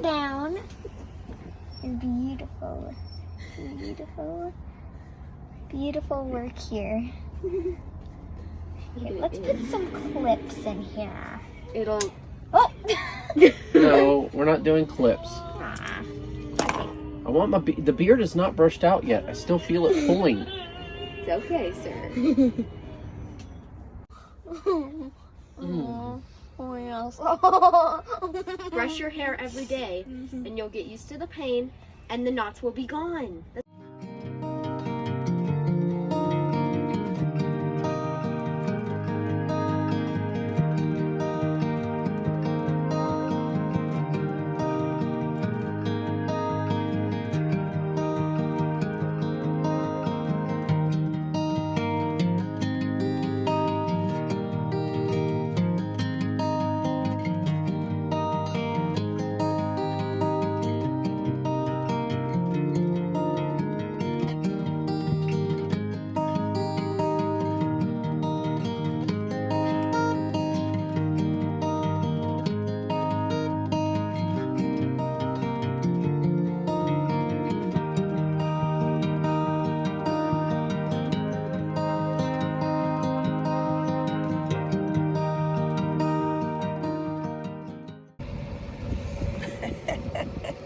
down. Beautiful. Beautiful. Beautiful work here. Okay, let's put some clips in here. It'll... Oh! No, we're not doing clips. Aw. I want the beard is not brushed out yet. I still feel it pulling. It's okay, sir. Oh, yes. Brush your hair every day, and you'll get used to the pain, and the knots will be gone.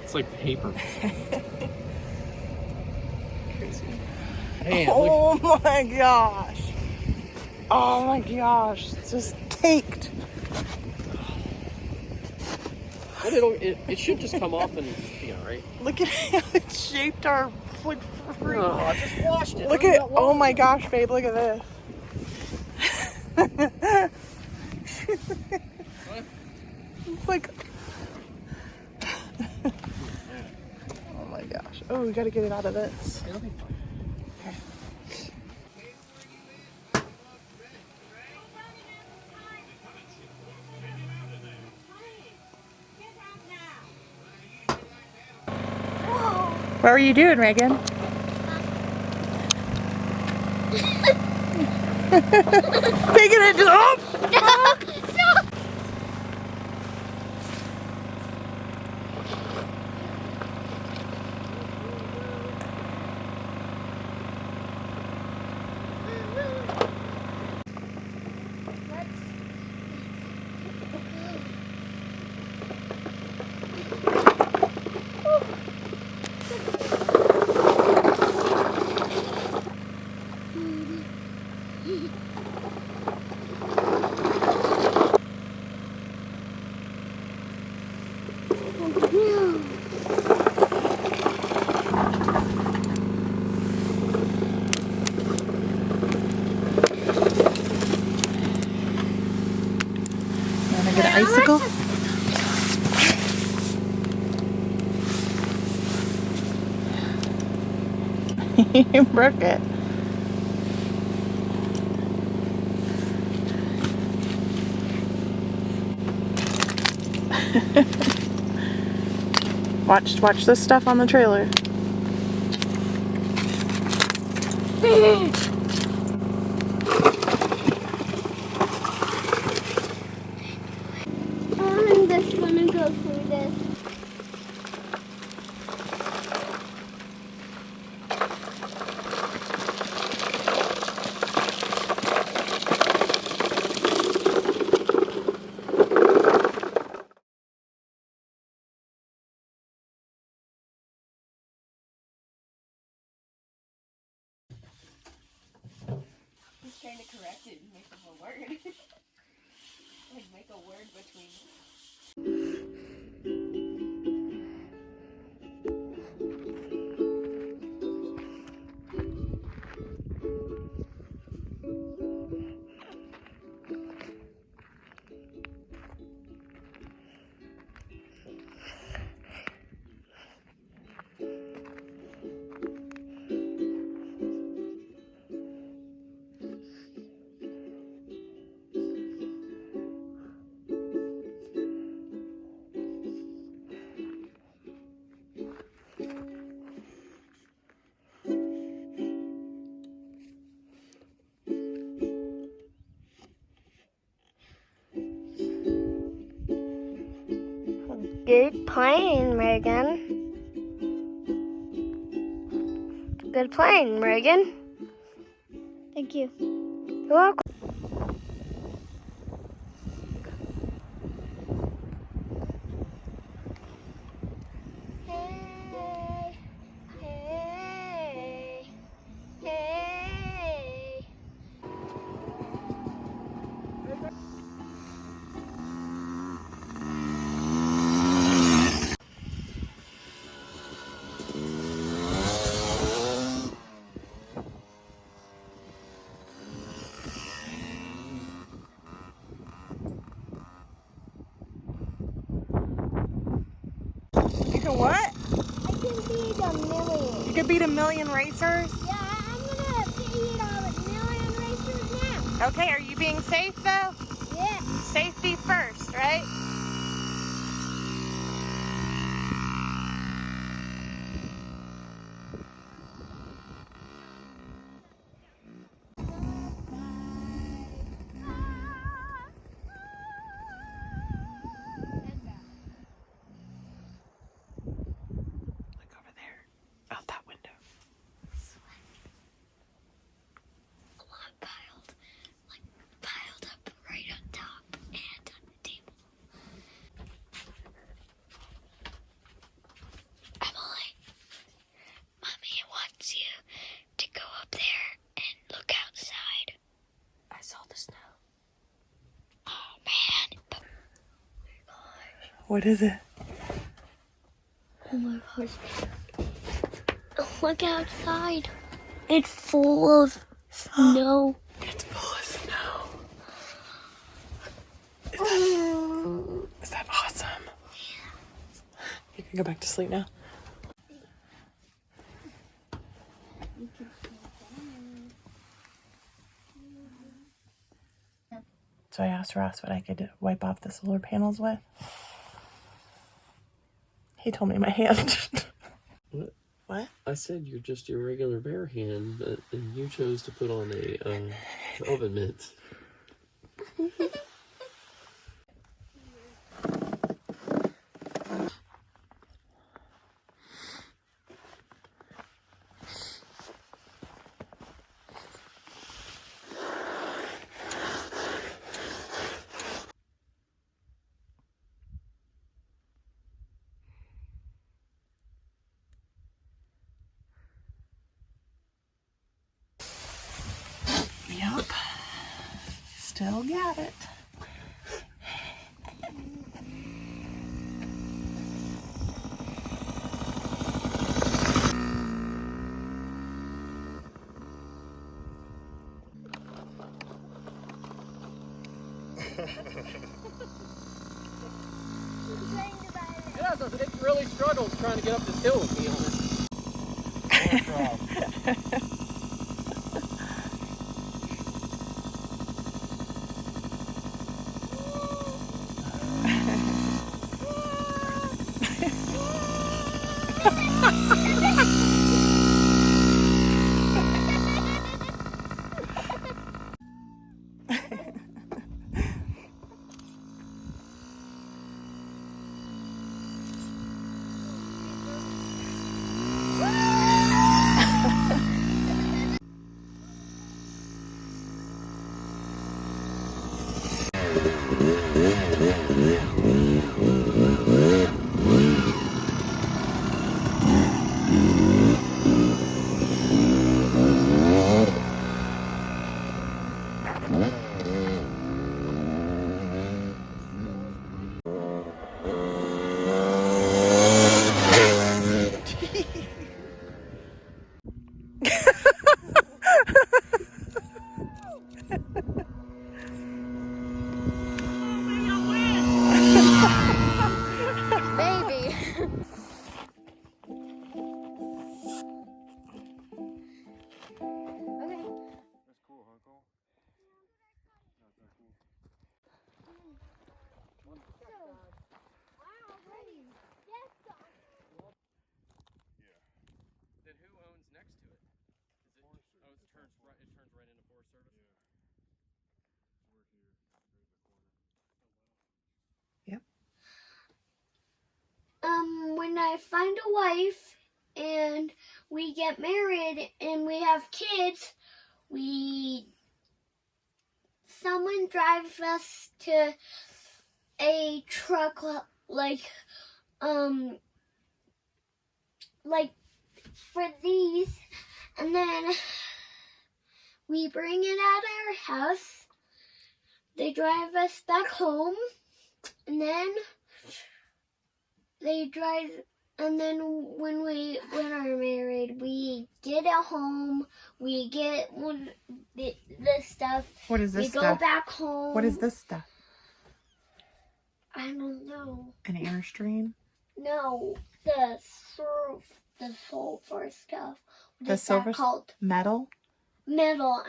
It's like paper. Crazy. Man, Oh my gosh. Oh my gosh. It's just caked. but it should just come off and be alright. Look at how it shaped our foot free. Oh, I just washed it. Look at, oh my gosh, babe, look at this. It's like, oh my gosh. Oh, we gotta get it out of this. It'll be fine. Okay. What were you doing, Megan? Taking it to the Wanna get an icicle? You broke it. Watch this stuff on the trailer. I'm just gonna go through this. He's trying to correct it and make up a word. Like, make a word between... Good playing, Megan. Good playing, Megan. Thank you. You're welcome. Hey, hey, hey. You can what? I can beat a million. You can beat 1,000,000 racers? Yeah, I'm gonna beat all 1,000,000 racers now. Okay, are you being safe though? Yeah. Safety first, right? Look over there, out that window. Piled up right on top and on the table. Emily, Mommy wants you to go up there and look outside. I saw the snow. Oh man. What is it? Oh my gosh. Look outside. It's full of snow. It's full of snow. Is that awesome? You can go back to sleep now. So I asked Ross what I could wipe off the solar panels with. He told me my hand. What? What? I said you're just your regular bare hand, but and you chose to put on a oven mitt. Yep. Still got it. Yes, it really struggles trying to get up this hill with me on it. I find a wife and we get married and we have kids, someone drives us to a truck like for these, and then we bring it at our house. They drive us back home, and then when we are married, we get a home. We get the stuff. What is this we stuff? go back home. What is this stuff? I don't know. An Airstream? No, the sulfur stuff. What is silver that called? Metal? Metal.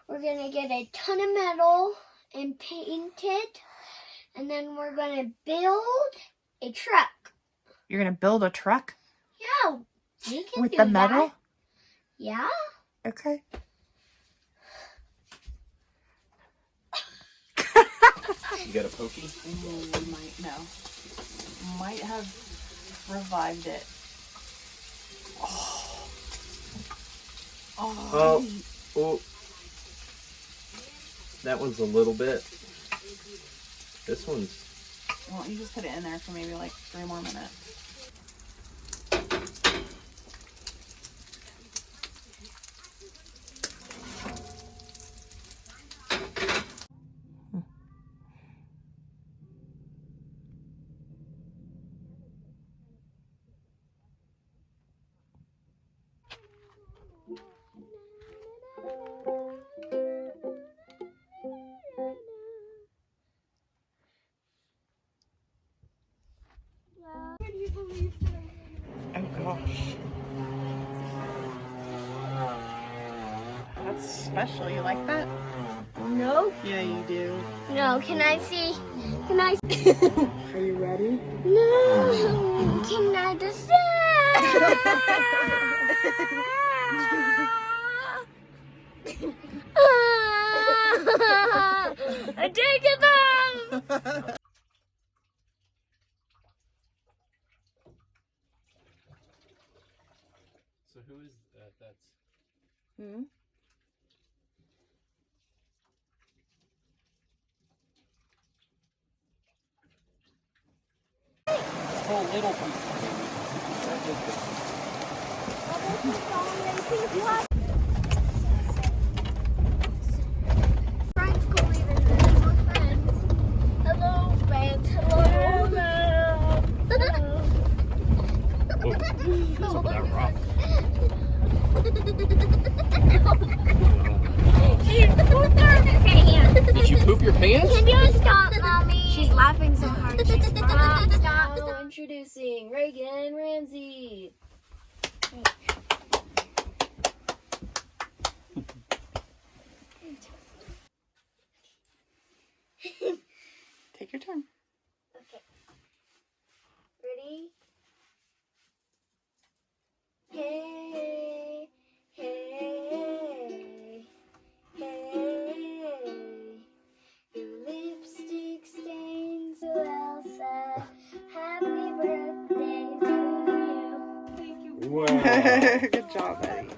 We're gonna get a ton of metal and paint it, and then we're gonna build a truck. You're gonna build a truck? Yeah, we can With do the metal? that. Yeah. Okay. You got a pokey? Might have revived it. Oh. That one's a little bit. This one's. Why don't you just put it in there for maybe like 3 more minutes? Oh gosh. That's special. You like that? No. Yeah, you do. No. Can I see? Are you ready? No. Can I just say? I take it down. So who is that? That's. Hmm? Oh, little piece. Friends go even more friends. Hello, friends. Hello. What's up that rock? Did you poop your pants? Can you stop, Mommy? She's laughing so hard. She's Stop. now introducing Reagan Ramsey. Take your turn. Okay. Ready? Hey, hey, hey. Your lipstick stains to Elsa. Happy birthday to you. Wow. Good job, Eddie.